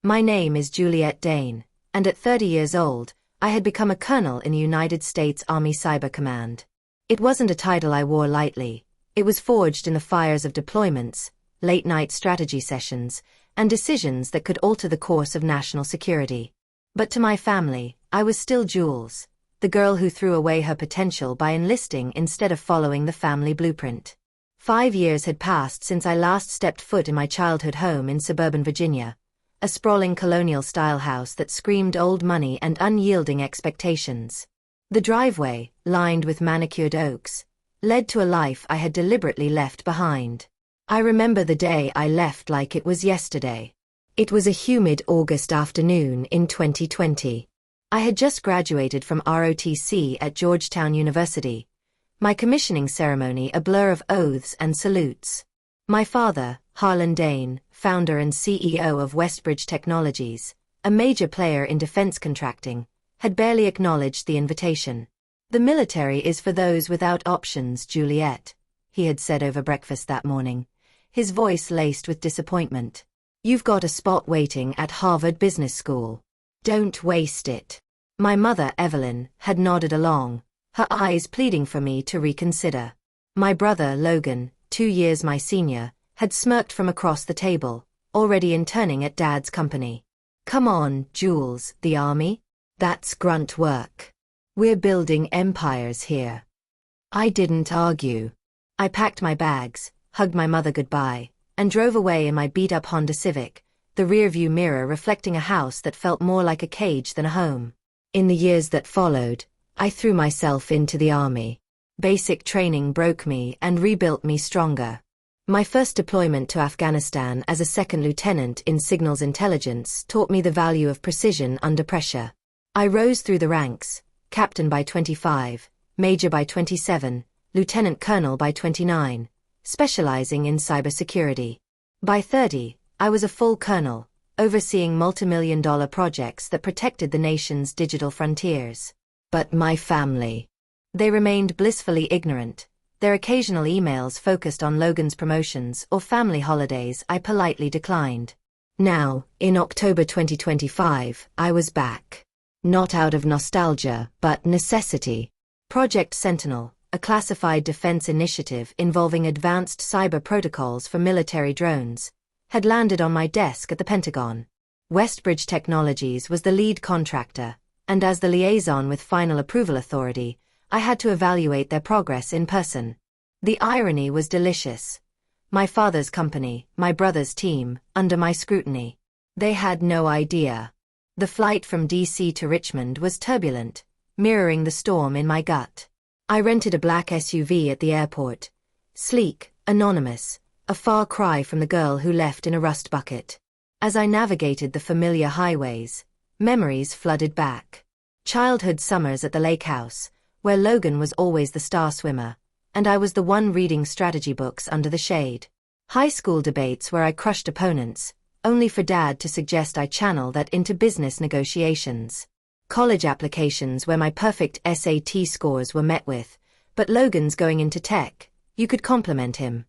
My name is Juliet Dane, and at 30 years old, I had become a colonel in the United States Army Cyber Command. It wasn't a title I wore lightly. It was forged in the fires of deployments, late-night strategy sessions, and decisions that could alter the course of national security. But to my family, I was still Jules, the girl who threw away her potential by enlisting instead of following the family blueprint. 5 years had passed since I last stepped foot in my childhood home in suburban Virginia, a sprawling colonial-style house that screamed old money and unyielding expectations. The driveway, lined with manicured oaks, led to a life I had deliberately left behind. I remember the day I left like it was yesterday. It was a humid August afternoon in 2020. I had just graduated from ROTC at Georgetown University, my commissioning ceremony a blur of oaths and salutes. My father, Harlan Dane, founder and CEO of Westbridge Technologies, a major player in defense contracting, had barely acknowledged the invitation. "The military is for those without options, Juliet," he had said over breakfast that morning, his voice laced with disappointment. "You've got a spot waiting at Harvard Business School. Don't waste it." My mother, Evelyn, had nodded along, her eyes pleading for me to reconsider. My brother, Logan, 2 years my senior, had smirked from across the table, already interning at Dad's company. "Come on, Jules, the army? That's grunt work. We're building empires here." I didn't argue. I packed my bags, hugged my mother goodbye, and drove away in my beat-up Honda Civic, the rearview mirror reflecting a house that felt more like a cage than a home. In the years that followed, I threw myself into the army. Basic training broke me and rebuilt me stronger. My first deployment to Afghanistan as a second lieutenant in signals intelligence taught me the value of precision under pressure. I rose through the ranks, captain by 25, major by 27, lieutenant colonel by 29, specializing in cybersecurity. By 30, I was a full colonel, overseeing multimillion-dollar projects that protected the nation's digital frontiers. But my family. They remained blissfully ignorant. Their occasional emails focused on Logan's promotions or family holidays I politely declined. Now, in October 2025, I was back. Not out of nostalgia, but necessity. Project Sentinel, a classified defense initiative involving advanced cyber protocols for military drones, had landed on my desk at the Pentagon. Westbridge Technologies was the lead contractor, and as the liaison with final approval authority, I had to evaluate their progress in person. The irony was delicious. My father's company, my brother's team, under my scrutiny. They had no idea. The flight from DC to Richmond was turbulent, mirroring the storm in my gut. I rented a black SUV at the airport. Sleek, anonymous, a far cry from the girl who left in a rust bucket. As I navigated the familiar highways, memories flooded back. Childhood summers at the lake house, where Logan was always the star swimmer, and I was the one reading strategy books under the shade. High school debates where I crushed opponents, only for Dad to suggest I channel that into business negotiations. College applications where my perfect SAT scores were met with, "But Logan's going into tech, you could compliment him."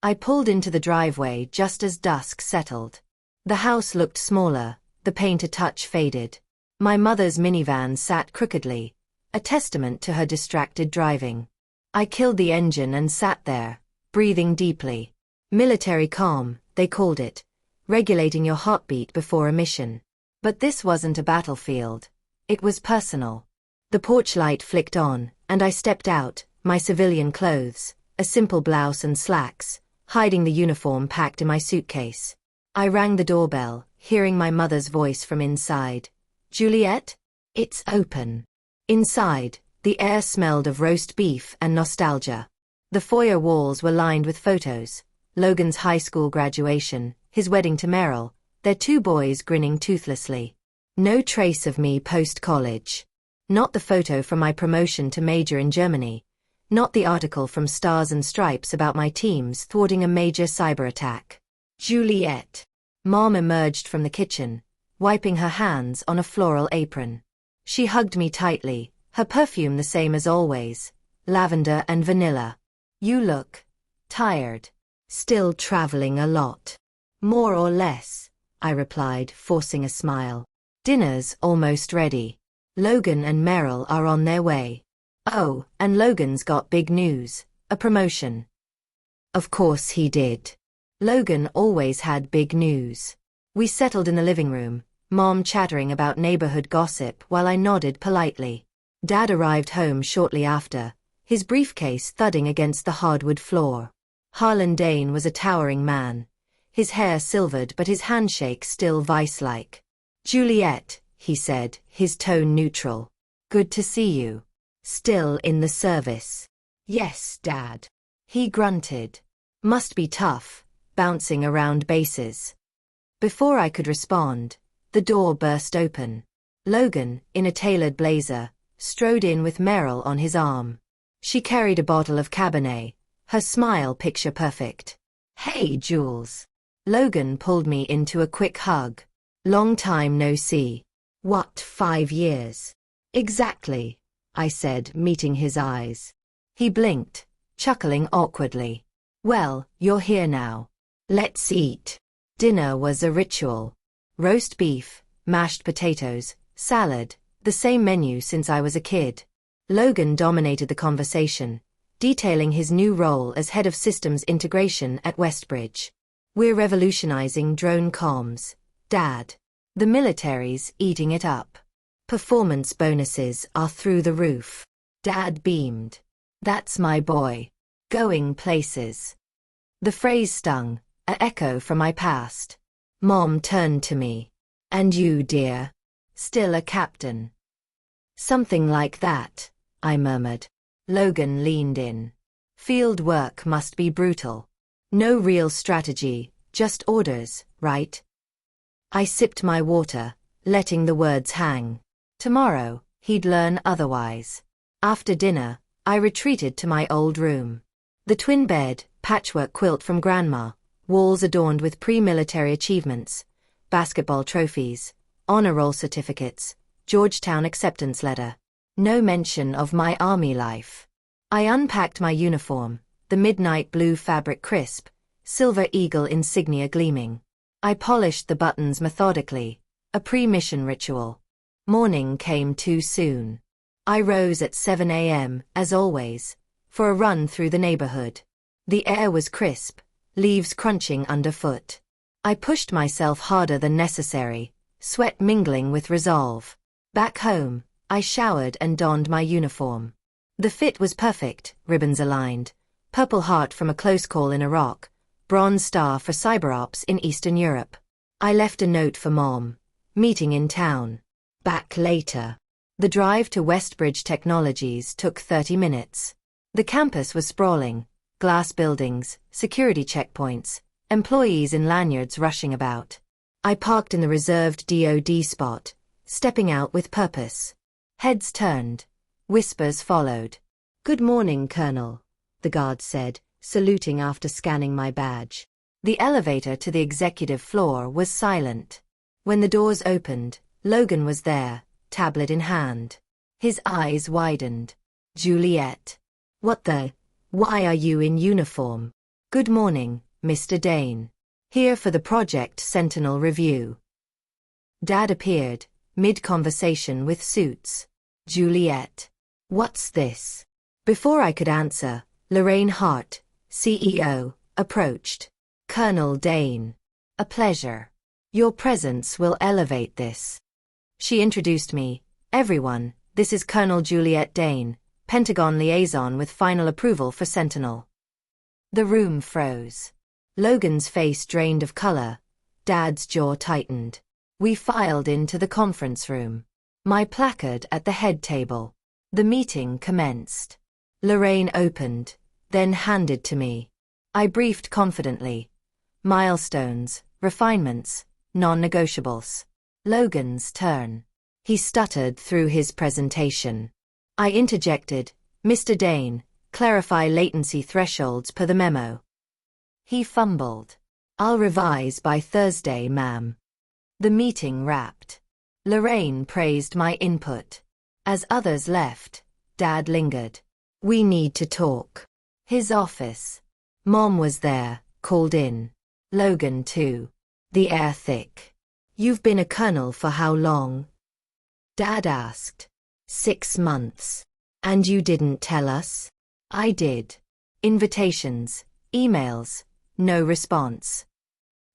I pulled into the driveway just as dusk settled. The house looked smaller, the paint a touch faded. My mother's minivan sat crookedly, a testament to her distracted driving. I killed the engine and sat there, breathing deeply. Military calm, they called it, regulating your heartbeat before a mission. But this wasn't a battlefield. It was personal. The porch light flicked on, and I stepped out, my civilian clothes, a simple blouse and slacks, hiding the uniform packed in my suitcase. I rang the doorbell, hearing my mother's voice from inside. "Juliet? It's open." Inside, the air smelled of roast beef and nostalgia. The foyer walls were lined with photos. Logan's high school graduation, his wedding to Meryl, their 2 boys grinning toothlessly. No trace of me post-college. Not the photo from my promotion to major in Germany. Not the article from Stars and Stripes about my teams thwarting a major cyber attack. "Juliet." Mom emerged from the kitchen, wiping her hands on a floral apron. She hugged me tightly, her perfume the same as always, lavender and vanilla. "You look tired. Still traveling a lot." "More or less. I replied, forcing a smile. Dinner's almost ready. Logan and Meryl are on their way. Oh, and Logan's got big news, a promotion. Of course he did. Logan always had big news. We settled in the living room, Mom chattering about neighborhood gossip while I nodded politely. Dad arrived home shortly after, his briefcase thudding against the hardwood floor. Harlan Dane was a towering man, his hair silvered but his handshake still vice-like. Juliet, he said, his tone neutral. Good to see you. Still in the service? Yes, Dad. He grunted. Must be tough, bouncing around bases. Before I could respond, the door burst open. Logan, in a tailored blazer, strode in with Meryl on his arm. She carried a bottle of Cabernet, her smile picture-perfect. Hey, Jules. Logan pulled me into a quick hug. Long time no see. What, 5 years? Exactly, I said, meeting his eyes. He blinked, chuckling awkwardly. Well, you're here now. Let's eat. Dinner was a ritual. Roast beef, mashed potatoes, salad, the same menu since I was a kid. Logan dominated the conversation, detailing his new role as head of systems integration at Westbridge. We're revolutionizing drone comms, Dad. The military's eating it up. Performance bonuses are through the roof. Dad beamed. That's my boy. Going places. The phrase stung, an echo from my past. Mom turned to me. And you, dear? Still a captain? Something like that, I murmured. Logan leaned in. Field work must be brutal. No real strategy, just orders, right? I sipped my water, letting the words hang. Tomorrow, he'd learn otherwise. After dinner, I retreated to my old room. The twin bed, patchwork quilt from Grandma, walls adorned with pre-military achievements, basketball trophies, honor roll certificates, Georgetown acceptance letter. No mention of my army life. I unpacked my uniform, the midnight blue fabric crisp, silver eagle insignia gleaming. I polished the buttons methodically, a pre-mission ritual. Morning came too soon. I rose at 7 a.m., as always, for a run through the neighborhood. The air was crisp, leaves crunching underfoot. I pushed myself harder than necessary, sweat mingling with resolve. Back home, I showered and donned my uniform. The fit was perfect, ribbons aligned, Purple Heart from a close call in Iraq, Bronze Star for cyberops in Eastern Europe. I left a note for Mom. Meeting in town. Back later. The drive to Westbridge Technologies took 30 minutes. The campus was sprawling, glass buildings, security checkpoints, employees in lanyards rushing about. I parked in the reserved DoD spot, stepping out with purpose. Heads turned. Whispers followed. Good morning, Colonel, the guard said, saluting after scanning my badge. The elevator to the executive floor was silent. When the doors opened, Logan was there, tablet in hand. His eyes widened. Juliet. What the? Why are you in uniform? Good morning, Mr. Dane. Here for the Project Sentinel review. Dad appeared, mid-conversation with Suits. Juliet. What's this? Before I could answer, Lorraine Hart, CEO, approached. Colonel Dane. A pleasure. Your presence will elevate this. She introduced me. Everyone, this is Colonel Juliet Dane, Pentagon liaison with final approval for Sentinel. The room froze. Logan's face drained of color. Dad's jaw tightened. We filed into the conference room. My placard at the head table. The meeting commenced. Lorraine opened, then handed to me. I briefed confidently. Milestones, refinements, non-negotiables. Logan's turn. He stuttered through his presentation. I interjected, Mr. Dane, clarify latency thresholds per the memo. He fumbled. I'll revise by Thursday, ma'am. The meeting wrapped. Lorraine praised my input. As others left, Dad lingered. We need to talk. His office. Mom was there, called in. Logan too. The air thick. You've been a colonel for how long? Dad asked. 6 months. And you didn't tell us? I did. Invitations, emails, no response.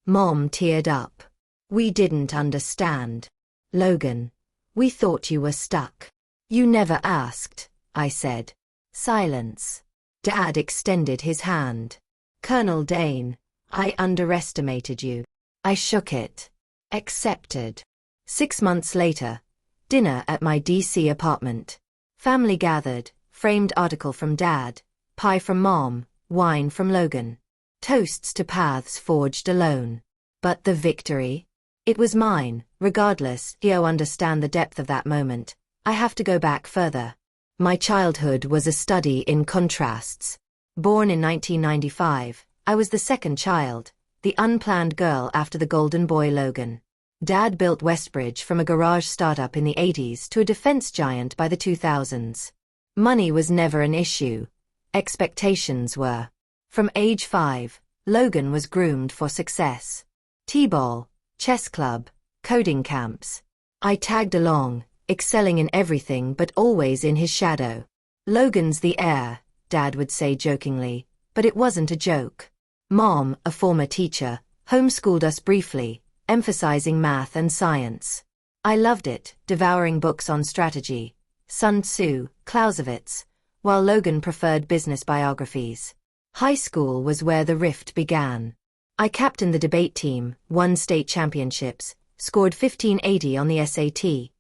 Mom teared up. We didn't understand. Logan, we thought you were stuck. You never asked, I said. Silence. Dad extended his hand. Colonel Dane, I underestimated you. I shook it. Accepted. 6 months later, dinner at my DC apartment. Family gathered, framed article from Dad, pie from Mom, wine from Logan. Toasts to paths forged alone. But the victory? It was mine, regardless. You understand the depth of that moment. I have to go back further. My childhood was a study in contrasts. Born in 1995, I was the second child, the unplanned girl after the golden boy Logan. Dad built Westbridge from a garage startup in the 80s to a defense giant by the 2000s. Money was never an issue. Expectations were. From age 5, Logan was groomed for success. T-ball, chess club, coding camps. I tagged along, excelling in everything but always in his shadow. Logan's the heir, Dad would say jokingly, but it wasn't a joke. Mom, a former teacher, homeschooled us briefly, emphasizing math and science. I loved it, devouring books on strategy, Sun Tzu, Clausewitz, while Logan preferred business biographies. High school was where the rift began. I captained the debate team, won state championships, scored 1580 on the SAT.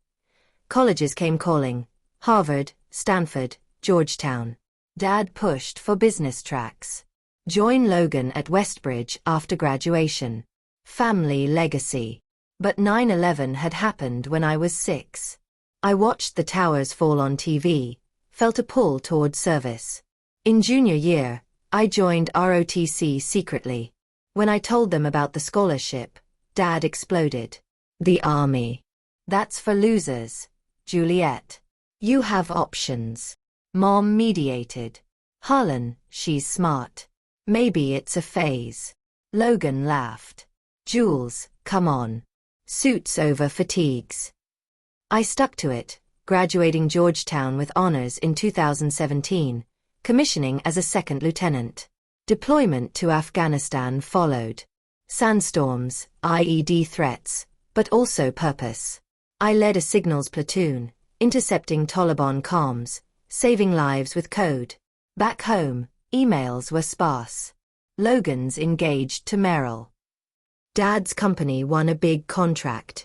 Colleges came calling. Harvard, Stanford, Georgetown. Dad pushed for business tracks. Join Logan at Westbridge after graduation. Family legacy. But 9/11 had happened when I was 6. I watched the towers fall on TV, felt a pull toward service. In junior year, I joined ROTC secretly. When I told them about the scholarship, Dad exploded. The Army. That's for losers, Juliet. You have options. Mom mediated. Harlan, she's smart. Maybe it's a phase. Logan laughed. Jules, come on. Suits over fatigues. I stuck to it, graduating Georgetown with honors in 2017, commissioning as a second lieutenant. Deployment to Afghanistan followed. Sandstorms, IED threats, but also purpose. I led a signals platoon, intercepting Taliban comms, saving lives with code. Back home, emails were sparse. Logan's engaged to Meryl. Dad's company won a big contract.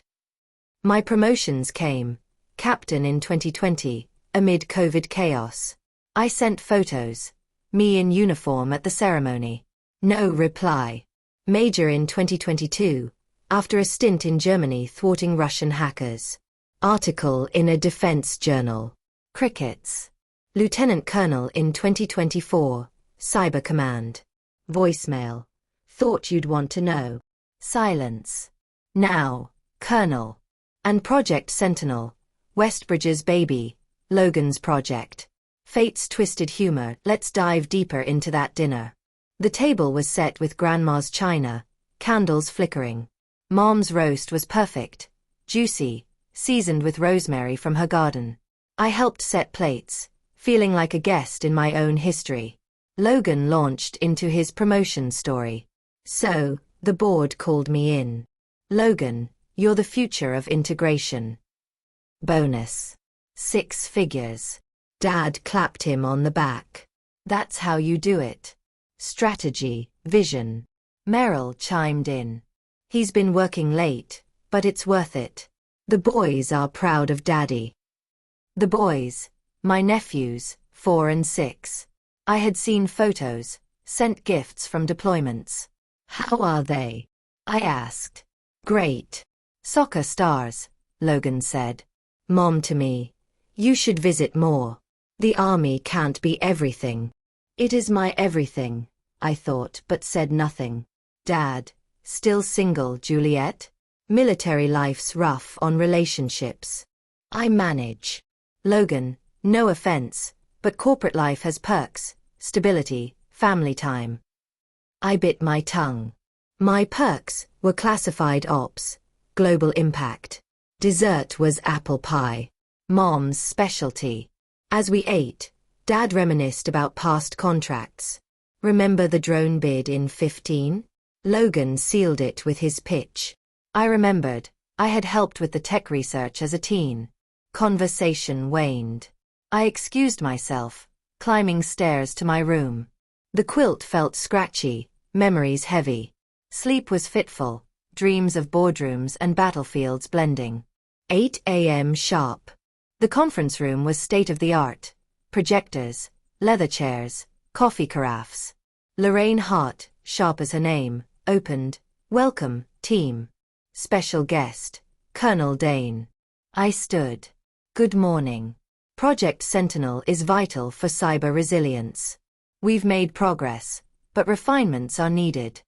My promotions came, captain in 2020, amid COVID chaos. I sent photos. Me in uniform at the ceremony. No reply. Major in 2022, after a stint in Germany thwarting Russian hackers. Article in a defense journal. Crickets. Lieutenant Colonel in 2024, Cyber Command. Voicemail. Thought you'd want to know. Silence. Now, Colonel. And Project Sentinel, Westbridge's baby, Logan's project. Fate's twisted humor. Let's dive deeper into that dinner. The table was set with Grandma's china, candles flickering. Mom's roast was perfect, juicy, seasoned with rosemary from her garden. I helped set plates, feeling like a guest in my own history. Logan launched into his promotion story. So, the board called me in. Logan, you're the future of integration. Bonus. 6 figures. Dad clapped him on the back. That's how you do it. Strategy, vision. Meryl chimed in. He's been working late, but it's worth it. The boys are proud of Daddy. The boys, my nephews, 4 and 6. I had seen photos, sent gifts from deployments. How are they? I asked. Great. Soccer stars, Logan said. Mom to me. You should visit more. The army can't be everything. It is my everything, I thought, but said nothing. Dad, still single, Juliet? Military life's rough on relationships. I manage. Logan, no offense, but corporate life has perks, stability, family time. I bit my tongue. My perks were classified ops, global impact. Dessert was apple pie, Mom's specialty. As we ate, Dad reminisced about past contracts. Remember the drone bid in 15? Logan sealed it with his pitch. I remembered. I had helped with the tech research as a teen. Conversation waned. I excused myself, climbing stairs to my room. The quilt felt scratchy, memories heavy. Sleep was fitful, dreams of boardrooms and battlefields blending. 8 a.m. sharp. The conference room was state-of-the-art. Projectors, leather chairs, coffee carafes. Lorraine Hart, sharp as her name, opened. Welcome, team. Special guest, Colonel Dane. I stood. Good morning. Project Sentinel is vital for cyber resilience. We've made progress, but refinements are needed.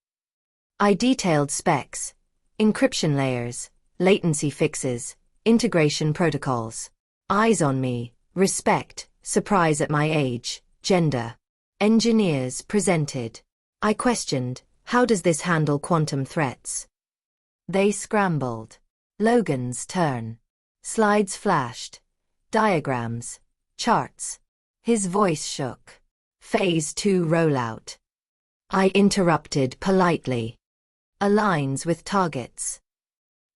I detailed specs, encryption layers, latency fixes, integration protocols. Eyes on me, respect, surprise at my age, gender. Engineers presented. I questioned, how does this handle quantum threats? They scrambled. Logan's turn. Slides flashed. Diagrams. Charts. His voice shook. Phase 2 rollout. I interrupted politely. Aligns with targets.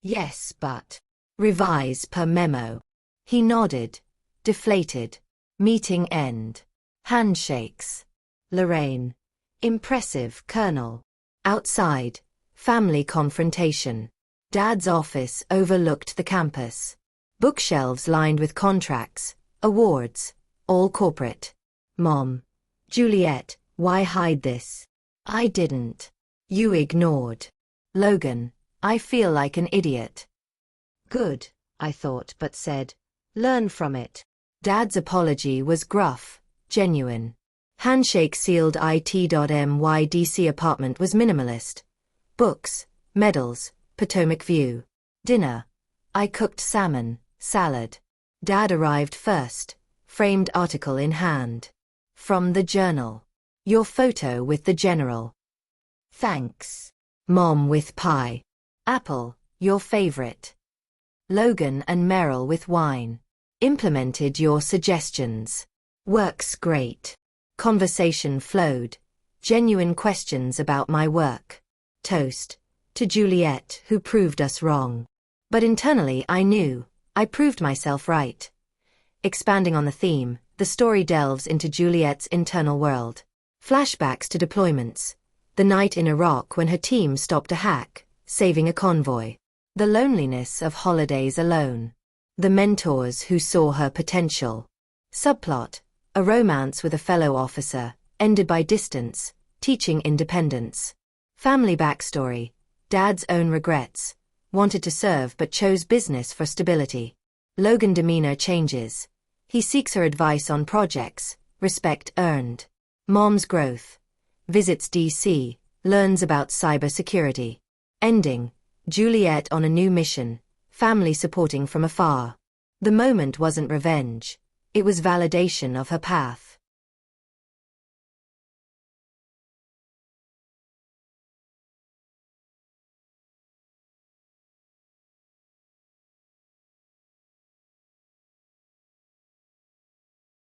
Yes, but. Revise per memo. He nodded. Deflated. Meeting end. Handshakes. Lorraine. Impressive, Colonel. Outside. Family confrontation. Dad's office overlooked the campus. Bookshelves lined with contracts, awards, all corporate. Mom. Juliet, why hide this? I didn't. You ignored. Logan, I feel like an idiot. Good, I thought, but said. Learn from it. Dad's apology was gruff, genuine. Handshake sealed IT.MY/DC apartment was minimalist. Books, medals, Potomac view. Dinner. I cooked salmon, salad. Dad arrived first, framed article in hand. From the journal. Your photo with the general. Thanks. Mom with pie. Apple, your favorite. Logan and Merrill with wine. Implemented your suggestions. Works great. Conversation flowed. Genuine questions about my work. Toast. To Juliet, who proved us wrong. But internally I knew, I proved myself right. Expanding on the theme, the story delves into Juliet's internal world. Flashbacks to deployments. The night in Iraq when her team stopped a hack, saving a convoy. The loneliness of holidays alone. The mentors who saw her potential. Subplot. A romance with a fellow officer, ended by distance, teaching independence. Family backstory. Dad's own regrets. Wanted to serve but chose business for stability. Logan demeanor changes. He seeks her advice on projects, respect earned. Mom's growth. Visits DC, learns about cybersecurity. Ending. Juliet on a new mission, family supporting from afar. The moment wasn't revenge. It was validation of her path.